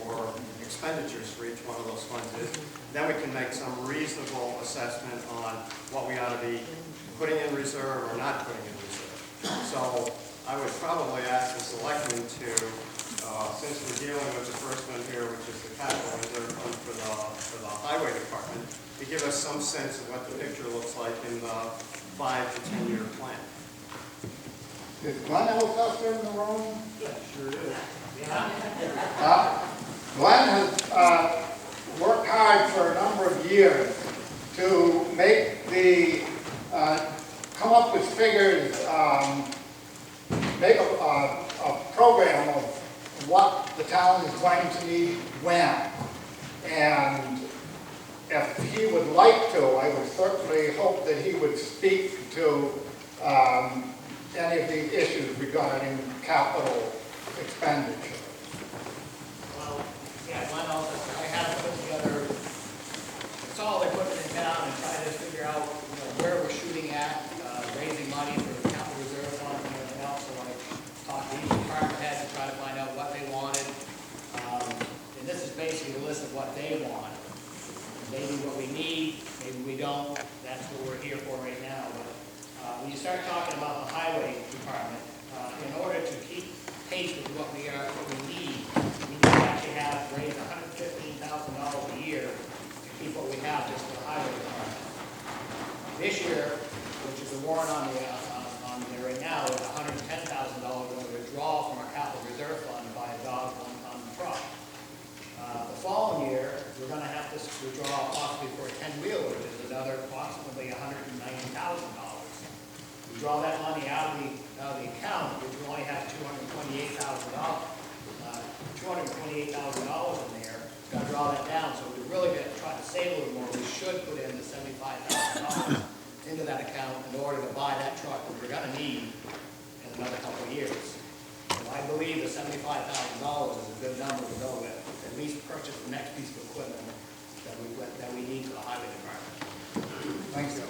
for expenditures for each one of those funds is. Then we can make some reasonable assessment on what we ought to be putting in reserve or not putting in reserve. So I would probably ask the selectmen to, since we're dealing with the first one here, which is the capital reserve fund for the highway department, to give us some sense of what the picture looks like in the 5 to 10 year plan. Is Glenn Alstead in the room? Yeah, sure is. Glenn has worked hard for a number of years to make the, come up with figures, make a program of what the town is going to need when. And if he would like to, I would certainly hope that he would speak to any of the issues regarding capital expenditure. Well, yeah, Glenn Alstead, I have put together a solid equipment in town and try to figure out, where we're shooting at, raising money for the capital reserve fund and everything else. So I talked to each department head to try to find out what they wanted. And this is basically a list of what they want. Maybe what we need, maybe we don't. That's what we're here for right now. But when you start talking about the highway department, in order to keep pace with what we need to actually have raised $115,000 a year to keep what we have just for the highway department. This year, which is the warrant on there right now, is $110,000 going to withdraw from our capital reserve fund to buy a dog one-ton truck. The following year, we're going to have to withdraw possibly for a 10-wheeler, which is another approximately $190,000. We draw that money out of the account, which we only have $228,000 in there. We've got to draw that down, so we're really going to try to save a little more. We should put in the $75,000 into that account in order to buy that truck that we're going to need in another couple of years. So I believe the $75,000 is a good number to go with. At least purchase the next piece of equipment that we need for the highway department. Thank you.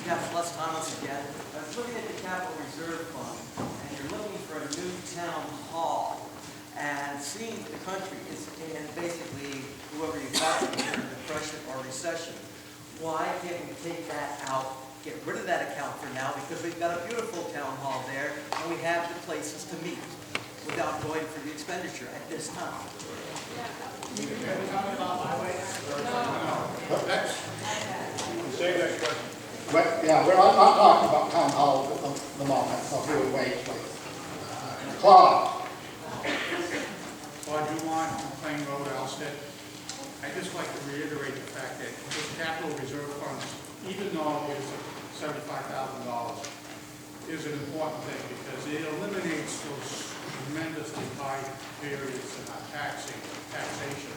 Yeah, plus Thomas again. I was looking at the capital reserve fund, and you're looking for a new town hall. And seeing the country is in basically whoever you got in a depression or recession, why can't we take that out, get rid of that account for now, because we've got a beautiful town hall there, and we have the places to meet without going for the expenditure at this time. Are we talking about highways? Save that question. But, yeah, we're not talking about town hall at the moment, so if you would wait, please. Claude. Claude Dumont, McLean Road, Alstead. I'd just like to reiterate the fact that this capital reserve funds, even though it's $75,000, is an important thing because it eliminates those tremendously high periods in our taxation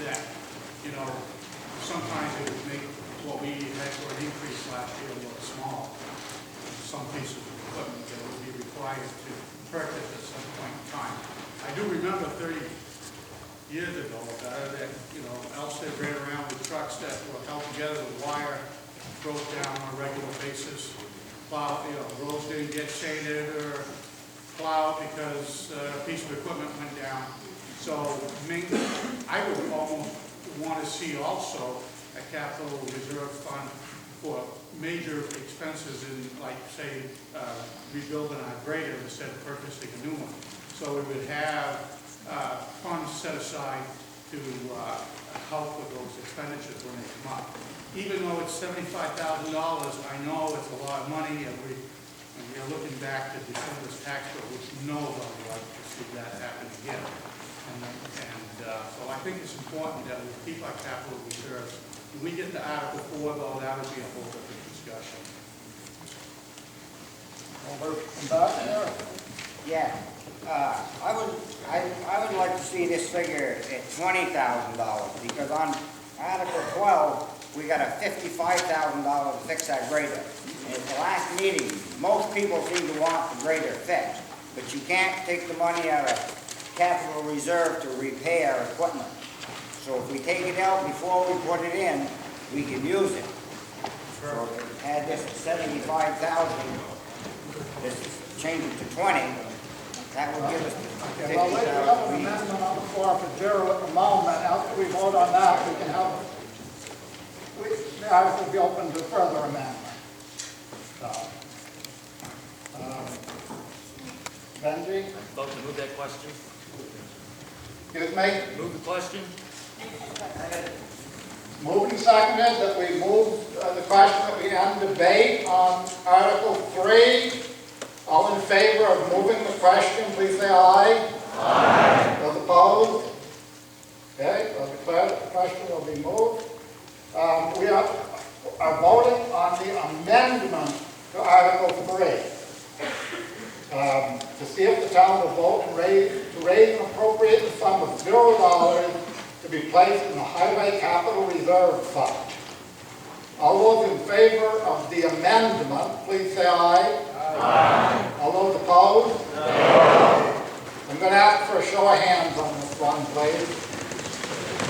that, sometimes it would make what we had for an increase last year look small. Some pieces of equipment that would be required to purchase at some point in time. I do remember 30 years ago that, Alstead ran around with trucks that were held together with wire, broke down on a regular basis. Plow, roads didn't get shaded or plowed because a piece of equipment went down. So I would almost want to see also a capital reserve fund for major expenses in, like, say, rebuilding our grader instead of purchasing a new one. So we would have funds set aside to help with those expenditures when they come up. Even though it's $75,000, I know it's a lot of money, and we are looking back to December's tax bill, which nobody would like to see that happen again. So I think it's important that we keep our capital reserves. When we get to Article 4, though, that would be a whole different discussion. Yeah, I would like to see this figure at $20,000 because on Article 12 we got a $55,000 to fix that grader. And at the last meeting, most people seem to want the grader fixed, but you can't take the money out of capital reserve to repair equipment. So if we take it out before we put it in, we can use it. So if we had this at $75,000, let's change it to 20. That will give us Okay, well, we have an 50,000. amendment on the floor for zero at the moment. After we vote on that, we can have, the article will be open to further amendment. So, Benji, Vote to move that question? excuse me, Move the question? moved and seconded that we move the question that we end debate on Article 3. All in favor of moving the question, please say aye. Aye. Those opposed? Okay, I'll declare that the question will be moved. We are voting on the amendment to Article 3. To see if the town will vote and raise and appropriate the sum of $0 to be placed in the Highway Capital Reserve Fund. All those in favor of the amendment, please say aye. Aye. All those opposed? No. I'm going to ask for a show of hands on this one, please.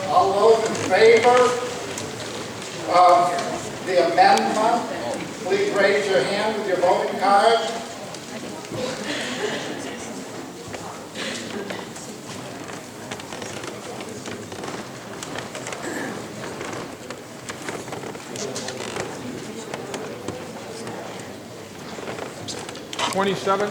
All those in favor of the amendment, please raise your hand with your voting card. Twenty-seven.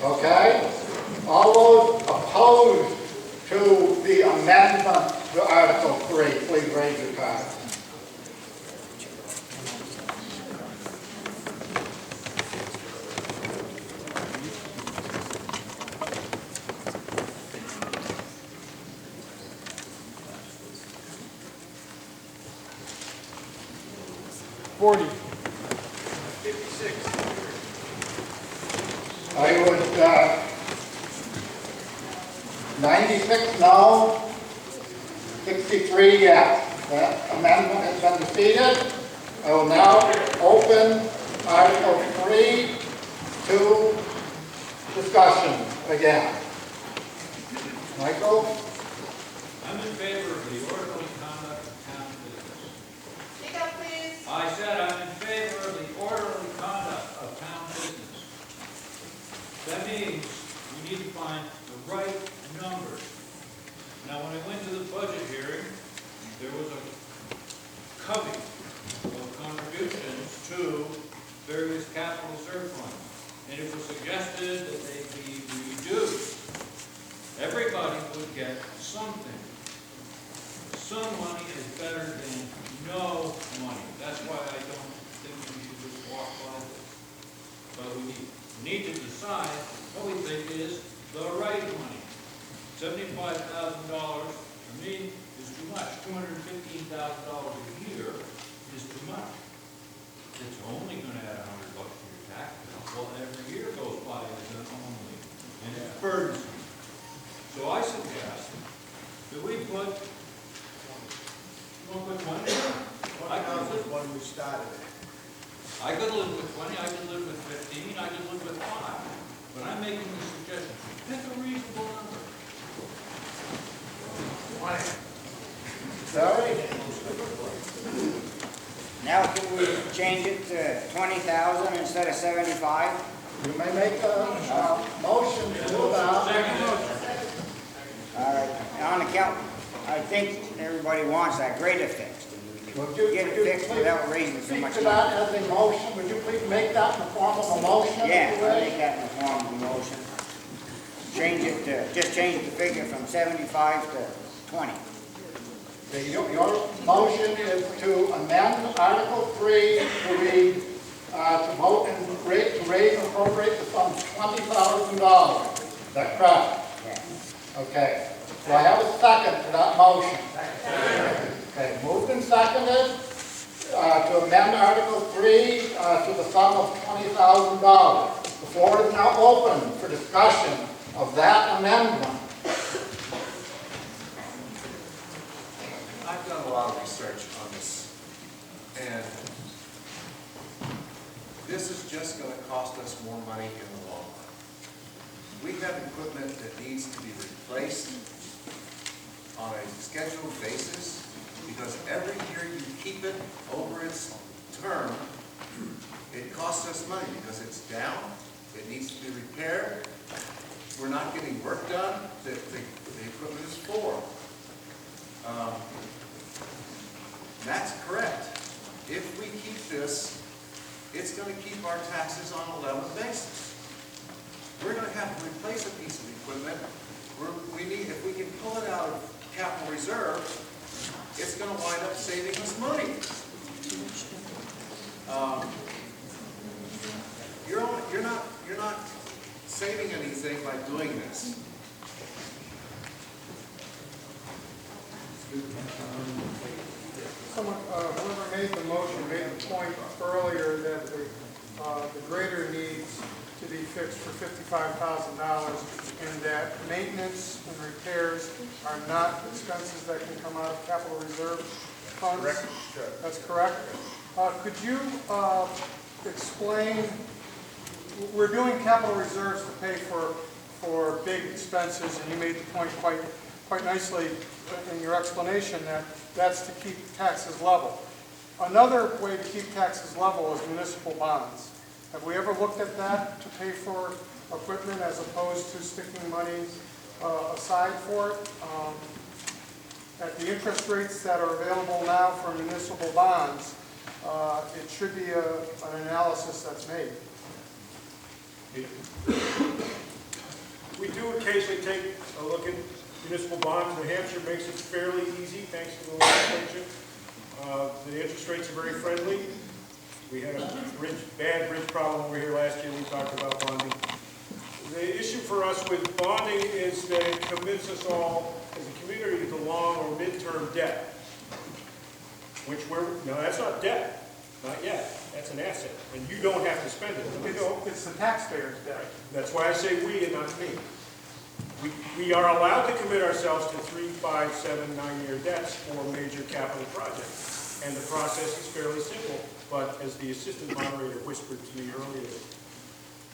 Okay. All those opposed to the amendment to Article 3, please raise your card. Forty. 56. I would, 96 no, 63 yes. That amendment has been defeated. I will now open Article 3 to discussion again. Michael? I'm in favor of the orderly conduct of town business. Speak up, please. I said I'm in favor of the orderly conduct of town business. That means we need to find the right numbers. Now, when I went to the budget hearing, there was a covey of contributions to various capital reserve funds, and it was suggested that they be reduced. Everybody would get something. Some money is better than no money. That's why I don't think we should just walk by this. But we need to decide what we think is the right money. $75,000 to me is too much. $215,000 a year is too much. It's only going to add $100 to your tax bill. Well, every year goes by as an only, and it's burdensome. So I suggest that we put, you want to put 20? I could live when we started it. I could live with 20, I could live with 15, I could live with 5. But I'm making the suggestion, pick a reasonable number. 20. Sorry? Now can we change it to 20,000 instead of 75? You may make a motion to do that. All right, on the count, I think everybody wants that grader fixed. And we can get it fixed without raising so Speak much to money. that as a motion. Would you please make that in the form of a motion? Yeah, I'll make that in the form of a motion. Change it to, just change the figure from 75 to 20. Okay, your motion is to amend Article 3 to read, to vote and to raise and appropriate the sum of $20,000. Is that correct? Yeah. Okay. Do I have a second to that motion? Okay, moved and seconded to amend Article 3 to the sum of $20,000. The floor is now open for discussion of that amendment. I've done a lot of research on this, and this is just going to cost us more money in the long run. We have equipment that needs to be replaced on a scheduled basis, Because every year you keep it over its term, it costs us money because it's down, it needs to be repaired, we're not getting work done that the equipment is for. That's correct. If we keep this, it's going to keep our taxes on a level basis. We're going to have to replace a piece of equipment. If we can pull it out of capital reserve, it's going to wind up saving us money. You're not saving anything by doing this. Whoever made the motion made the point earlier that the grader needs to be fixed for $55,000 and that maintenance and repairs are not expenses that can come out of capital reserve funds? Correct. That's correct. Could you explain, we're doing capital reserves to pay for big expenses, and you made the point quite nicely in your explanation that that's to keep taxes level. Another way to keep taxes level is municipal bonds. Have we ever looked at that to pay for equipment as opposed to sticking money aside for it? At the interest rates that are available now for municipal bonds, it should be an analysis that's made. We do occasionally take a look at municipal bonds. New Hampshire makes it fairly easy thanks to the legislature. The interest rates are very friendly. We had a bad bridge problem over here last year. We talked about bonding. The issue for us with bonding is that it commits us all as a community to long or midterm debt, no, that's not debt, not yet. That's an asset, and you don't have to spend it. It's the taxpayer's debt. That's why I say we and not me. We are allowed to commit ourselves to 3, 5, 7, 9-year debts for major capital projects. And the process is fairly simple, but as the assistant moderator whispered to me earlier,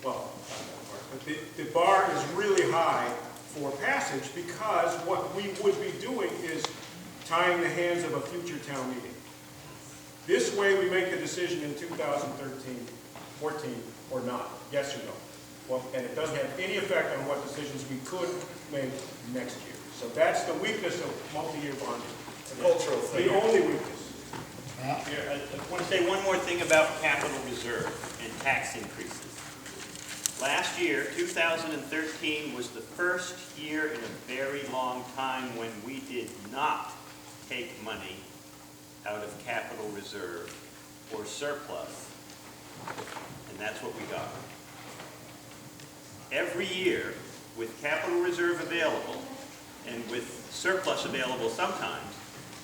well, the bar is really high for passage because what we would be doing is tying the hands of a future town meeting. This way we make a decision in 2013, 14, or not, yes or no. Well, and it doesn't have any effect on what decisions we could make next year. So that's the weakness of multi-year bonding. It's a cultural thing. The only weakness. Here, I want to say one more thing about capital reserve and tax increases. Last year, 2013, was the first year in a very long time when we did not take money out of capital reserve or surplus, and that's what we got. Every year, with capital reserve available and with surplus available sometimes,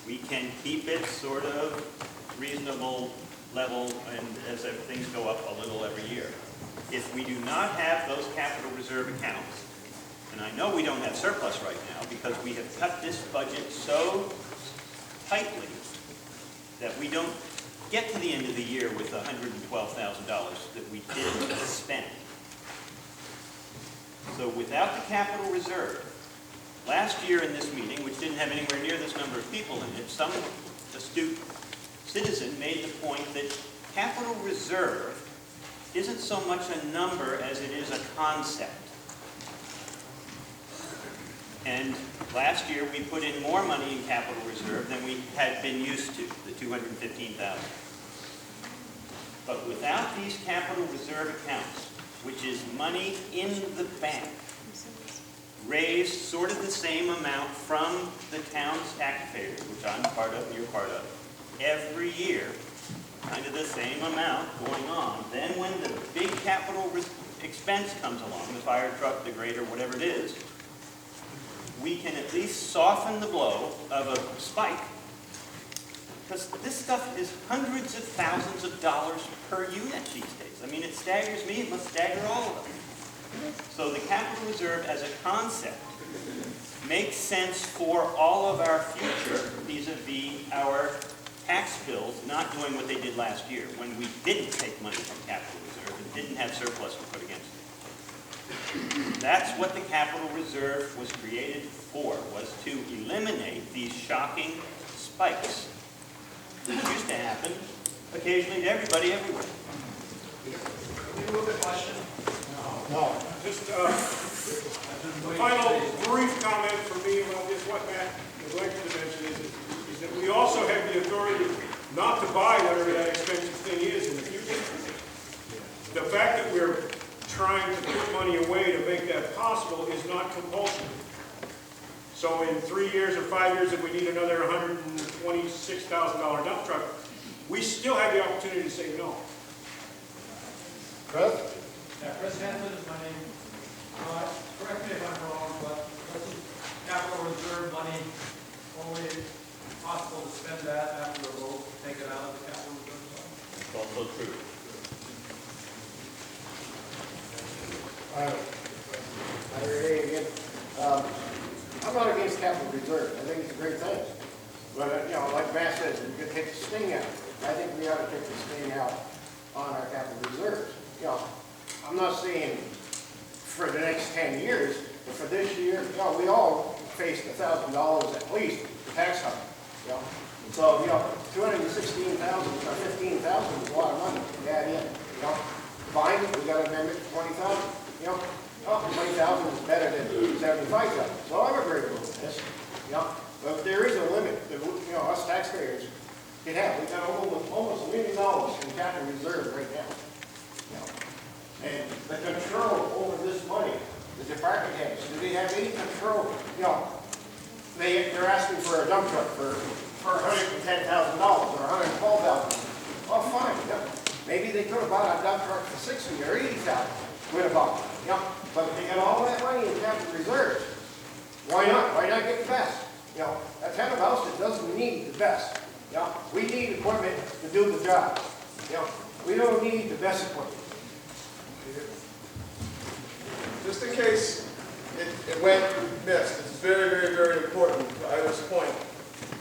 we can keep it sort of reasonable level and as things go up a little every year. If we do not have those capital reserve accounts, and I know we don't have surplus right now because we have cut this budget so tightly that we don't get to the end of the year with $112,000 that we didn't spend. So without the capital reserve, last year in this meeting, which didn't have anywhere near this number of people in it, some astute citizen made the point that capital reserve isn't so much a number as it is a concept. And last year we put in more money in capital reserve than we had been used to, the $215,000. But without these capital reserve accounts, which is money in the bank, raised sort of the same amount from the town's taxpayers, which I'm part of and you're part of, every year, kind of the same amount going on. Then when the big capital expense comes along, the fire truck, the grader, whatever it is, we can at least soften the blow of a spike. Because this stuff is hundreds of thousands of dollars per unit these days. I mean, it staggers me, it must stagger all of them. So the capital reserve as a concept makes sense for all of our future vis-a-vis our tax bills not doing what they did last year when we didn't take money from capital reserve and didn't have surplus to put against it. That's what the capital reserve was created for, was to eliminate these shocking spikes. This used to happen occasionally to everybody everywhere. Can you move the question? No. Just final brief comment for me about this, what Matt neglected to mention is that we also have the authority not to buy whatever that expensive thing is in the future. The fact that we're trying to put money away to make that possible is not compulsory. So in 3 years or 5 years, if we need another $126,000 dump truck, we still have the opportunity to say no. Chris? Yeah, Chris Hanson is my name. Correct me if I'm wrong, but doesn't capital reserve money only possible to spend that after a vote, take it out of the capital reserve fund? It's also true. I'm not against capital reserve. I think it's a great thing. But, like Matt says, we could take the sting out. I think we ought to take the sting out on our capital reserves. I'm not saying for the next 10 years, but for this year, we all faced $1,000 at least for tax hike. So, 216,000 or 15,000 is a lot of money to add in. Fine, we got to amend it to 20,000. 20,000 is better than 75,000. So I'm agreeable with this. But there is a limit that us taxpayers can have. We've got almost $1 million in capital reserve right now. And the control over this money, the department heads, do they have any control? They're asking for a dump truck for $110,000 or $112,000. Oh, fine. Maybe they could have bought a dump truck for $60,000 or $80,000. Would have bought. But if they got all that money in capital reserves, why not? Why not get the best? A town of Alstead doesn't need the best. We need equipment to do the job. We don't need the best equipment. Just in case it went missed, it's very, very, very important to Ida's point.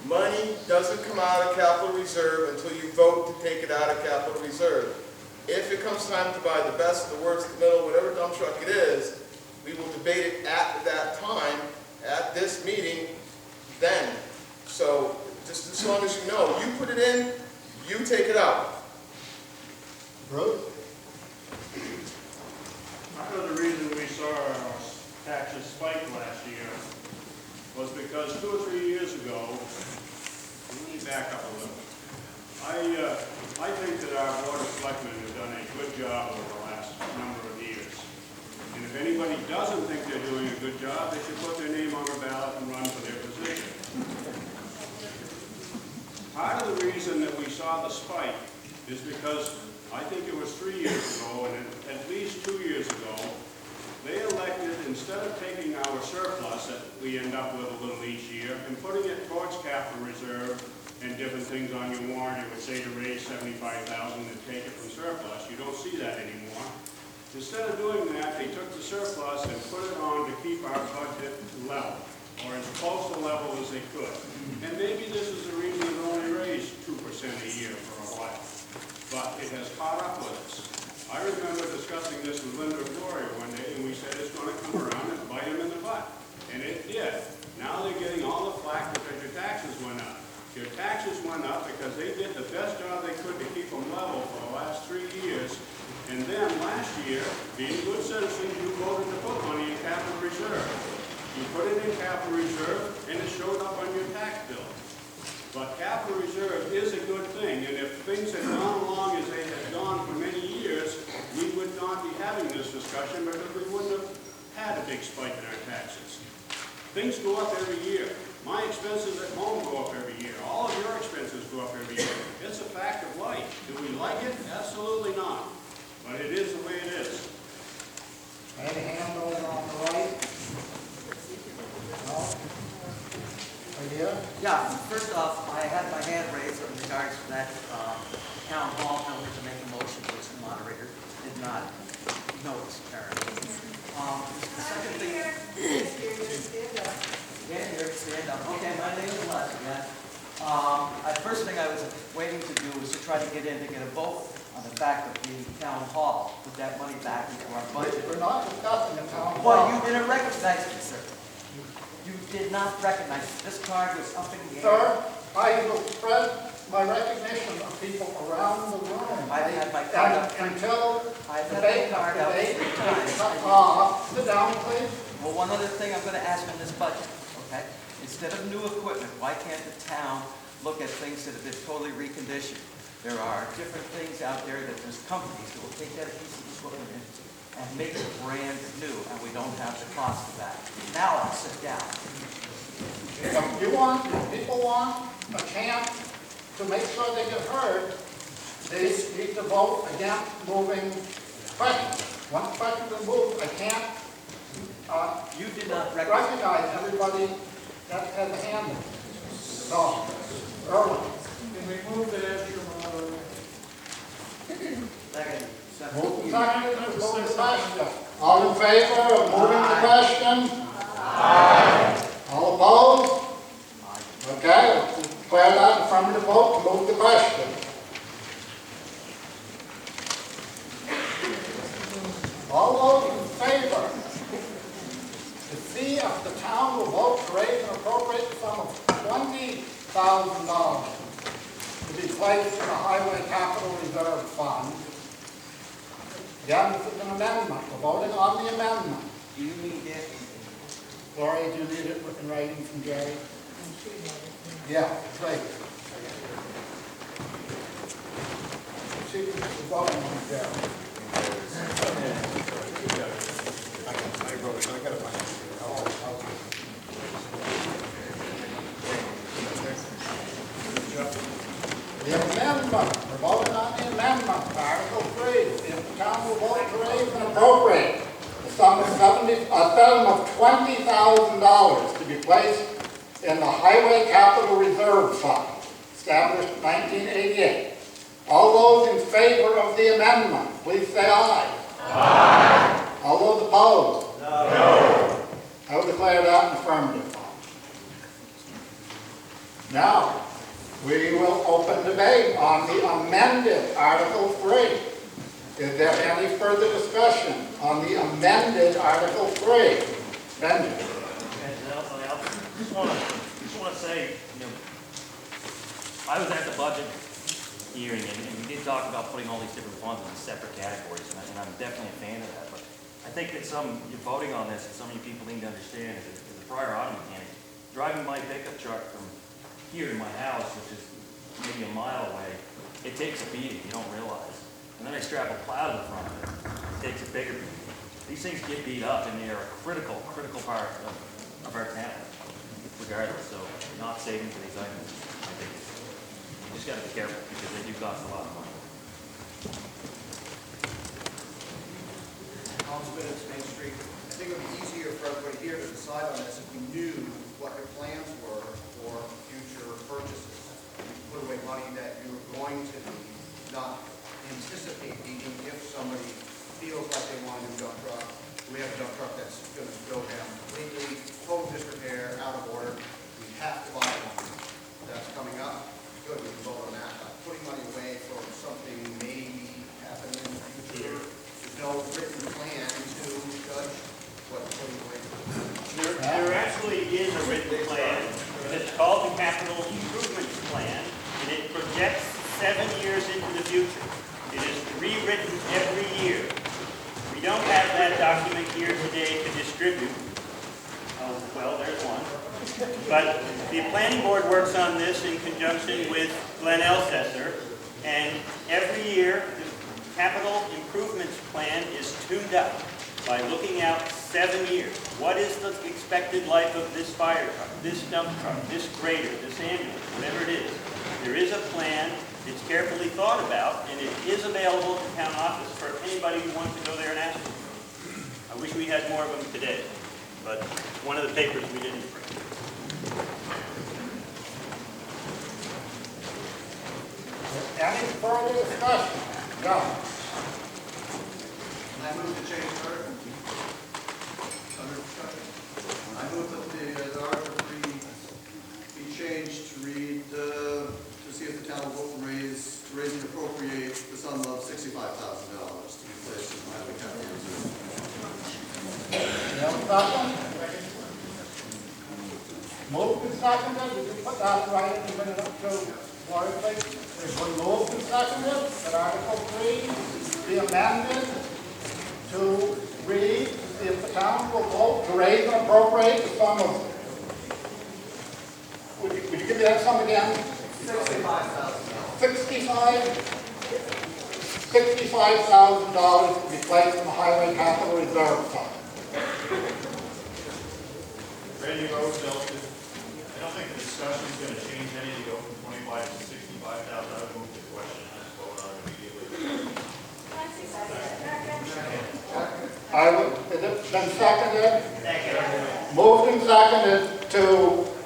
Money doesn't come out of capital reserve until you vote to take it out of capital reserve. If it comes time to buy the best, the worst, the middle, whatever dump truck it is, we will debate it at that time, at this meeting, then. So, just as long as you know, you put it in, you take it out. Bruce? Part of the reason we saw our taxes spike last year was because 2 or 3 years ago, let me back up a little. I think that our Board of Selectmen have done a good job over the last number of years. And if anybody doesn't think they're doing a good job, they should put their name on a ballot and run for their position. Part of the reason that we saw the spike is because I think it was 3 years ago, and at least 2 years ago, they elected, instead of taking our surplus that we end up with a little each year and putting it towards capital reserve and different things on your warrant, it would say to raise $75,000 and take it from surplus. You don't see that anymore. Instead of doing that, they took the surplus and put it on to keep our budget level, or as close to level as they could. And maybe this is the reason it only raised 2% a year for a while. But it has caught up with us. I remember discussing this with Linda and Gloria one day, and we said it's going to come around and bite them in the butt. And it did. Now they're getting all the flack because your taxes went up. Your taxes went up because they did the best job they could to keep them level for the last 3 years. And then last year, being good citizens, you voted to put money in capital reserve. You put it in capital reserve, and it showed up on your tax bill. But capital reserve is a good thing, and if things had gone along as they had gone for many years, we would not be having this discussion because we wouldn't have had a big spike in our taxes. Things go up every year. My expenses at home go up every year. All of your expenses go up every year. It's a fact of life. Do we like it? Absolutely not. But it is the way it is. Any hand over on the right? No? Idea? Yeah, first off, I had my hand raised in regards to that town hall. I wanted to make a motion, which the moderator did not notice, apparently. The second thing... Stand up. Okay, my name is Les again. First thing I was waiting to do was to try to get a vote on the fact that the town hall put that money back into our budget. We're not discussing the town hall. Well, you didn't recognize me, sir. You did not recognize it. This card was up in the air. Sir, I will spread my recognition of people around the room. I've had my card up. Until I've the had my debate, card up 3 times. sit down, please. Well, one other thing I'm gonna ask in this budget, okay? Instead of new equipment, why can't the town look at things that have been totally reconditioned? There are different things out there that there's companies that will take that piece of equipment and make it brand new, and we don't have the cost of that. Now I'll sit down. If people want a chance to make sure they get heard, they need to vote against moving questions. Once questions are moved, I can't You did not recognize. recognize everybody that has a hand. So, early. Can we move that as your moderator? Second. Move the second, move the question. All in favor of moving the question? Aye. All opposed? Okay, declare that affirmative vote to move the question. All those in favor to see if the town will vote to raise an appropriate sum of $20,000 to be placed in the Highway Capital Reserve Fund. Again, this is an amendment. We're voting on the amendment. Do you need it? Gloria, do you need it in writing from Gary? Yeah, please. She was voting on Gary. I wrote it, I got it. The amendment, we're voting on the amendment, Article 3. If the town will vote to raise and appropriate a sum of $20,000 to be placed in the Highway Capital Reserve Fund, established in 1988. All those in favor of the amendment, please say aye. Aye. All those opposed? No. I will declare that an affirmative. Now, we will open debate on the amended Article 3. Is there any further discussion on the amended Article 3? Benjamin. I just want to say, I was at the budget hearing, and we did talk about putting all these different funds in separate categories, and I'm definitely a fan of that. But I think that you're voting on this, and some of you people need to understand, as a prior auto mechanic, driving my pickup truck from here to my house, which is maybe a mile away, it takes a beating, you don't realize. And then I strap a plow to the front of it, it takes a bigger beating. These things get beat up, and they are a critical part of our town, regardless. So not saving for these items, I think you just got to be careful, because they do cost a lot of money. Alstead, Main Street. I think it would be easier for everybody here to decide on this if we knew what your plans were for future purchases. You put away money that you were going to need, not anticipate needing if somebody feels like they want a new dump truck. We have a dump truck that's going to go down completely, total disrepair, out of order. We have to buy one. That's coming up. Good, we can vote on that. Putting money away for something maybe happening in the future. There's no written plan to judge what putting away. There actually is a written plan. It's called the Capital Improvement Plan, and it projects 7 years into the future. It is rewritten every year. We don't have that document here today to distribute. Oh, well, there's one. But the planning board works on this in conjunction with Glenn Alstead, and every year the capital improvements plan is tuned up by looking out 7 years. What is the expected life of this fire truck, this dump truck, this grader, this ambulance, whatever it is? There is a plan. It's carefully thought about, and it is available at the town office for anybody who wants to go there and ask for it. I wish we had more of them today, but one of the papers we didn't print. Any further discussion? No. I move to change the article. Under discussion. I move that the Article 3 be changed to read, to see if the town will vote to raise and appropriate the sum of $65,000 to be placed in the Highway Capital Reserve. No problem? Move to seconded, did you put that in writing and bring it up to Lori, please? It's been moved and seconded that Article 3 be amended to read, see if the town will vote to raise and appropriate the sum of, would you give me that sum again? $65,000 to be placed in the Highway Capital Reserve Fund. Ready to go, Alstead? I don't think the discussion is going to change any to go from 25 to 65,000. I would move the question and just vote on it immediately. Has it been seconded? Moved and seconded to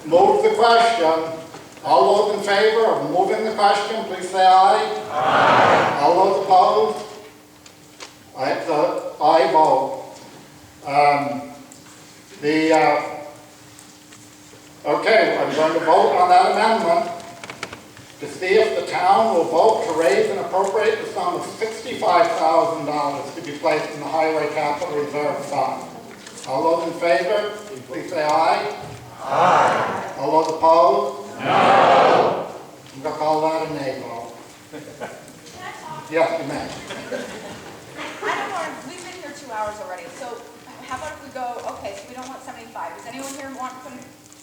move the question. All those in favor of moving the question, please say aye. Aye. All those opposed? It's an aye vote. Okay, I'm going to vote on that amendment to see if the town will vote to raise and appropriate the sum of $65,000 to be placed in the Highway Capital Reserve Fund. All those in favor, please say aye. Aye. All those opposed? No. I'm going to call that a nay vote. Yes, you may. I don't want, we've been here 2 hours already, so how about if we go, okay, so we don't want 75. Does anyone here want to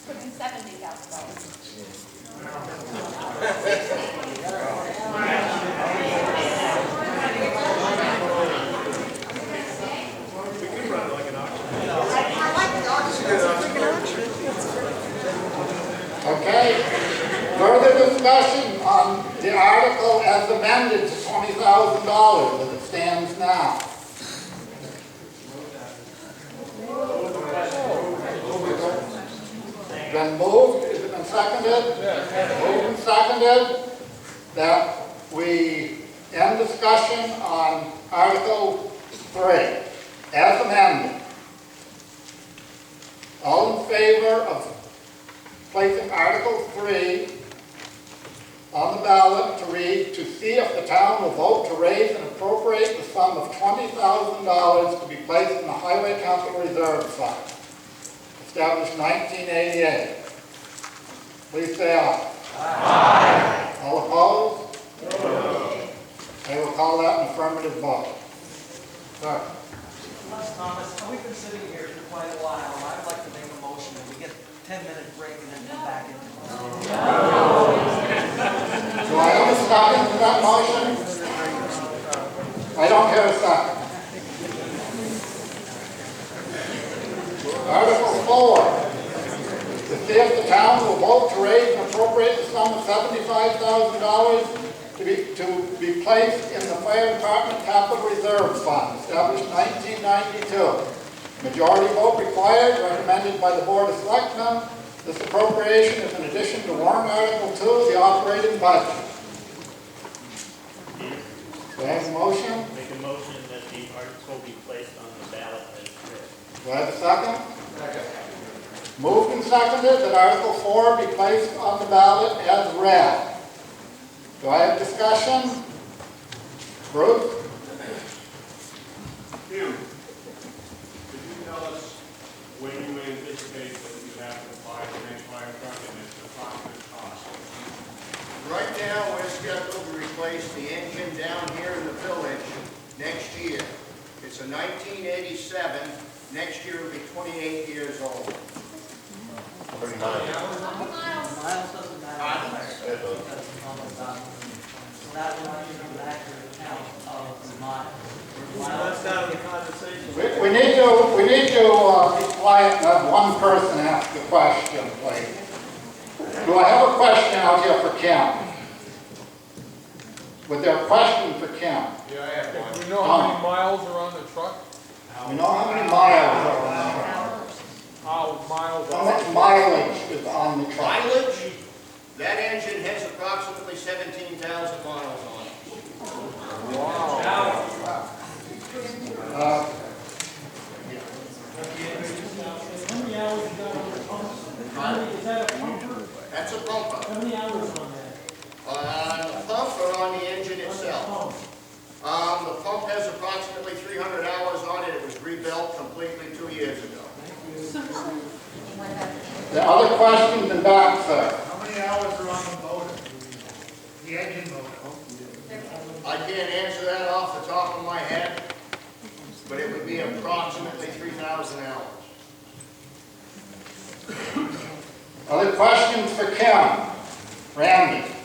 put in $70,000? We could run like an auction. Okay. Further discussion on the article as amended to $20,000 as it stands now. Been moved, has it been seconded? Moved and seconded that we end discussion on Article 3 as amended. All in favor of placing Article 3 on the ballot to read, to see if the town will vote to raise and appropriate the sum of $20,000 to be placed in the Highway Capital Reserve Fund, established 1988. Please say aye. Aye. All opposed? No. I will call that an affirmative vote. Sir. Thomas, we've been sitting here for quite a while. I'd like to make a motion that we get a 10-minute break and then come back into it. Do I have a second to that motion? I don't hear a second. Article 4. To see if the town will vote to raise and appropriate the sum of $75,000 to be placed in the Fire Department Capital Reserve Fund, established 1992. Majority vote required, recommended by the Board of Selectmen. This appropriation is in addition to warrant Article 2, the operating budget. Do I have a motion? Make a motion that the article be placed on the ballot as read. Do I have a second? Second. Moved and seconded that Article 4 be placed on the ballot as read. Do I have discussion? Bruce? Hugh, could you tell us when you anticipate that you have to buy the next fire truck and its approximate cost? Right now, we're scheduled to replace the engine down here in the village next year. It's a 1987. Next year will be 28 years old. 39. Miles doesn't matter. So that would not give you an accurate count of the miles. That's out of the conversation. We need to be quiet and have one person ask the question, please. Do I have a question out here for Kim? Was there a question for Kim? Yeah, I have Do one. we know how many miles are on the truck? We know how many miles are on the truck. How miles? How much mileage is on the truck? Mileage? That engine has approximately 17,000 miles on it. How many hours you got on the pump? Is that a pumper? That's a pumper. How many hours on that? On the pump or on the engine itself? The pump has approximately 300 hours on it. It was rebuilt completely 2 years ago. The other questions in back, sir? How many hours are on the motor? The engine motor? I can't answer that off the top of my head, but it would be approximately 3,000 hours. Other questions for Kim? Randy?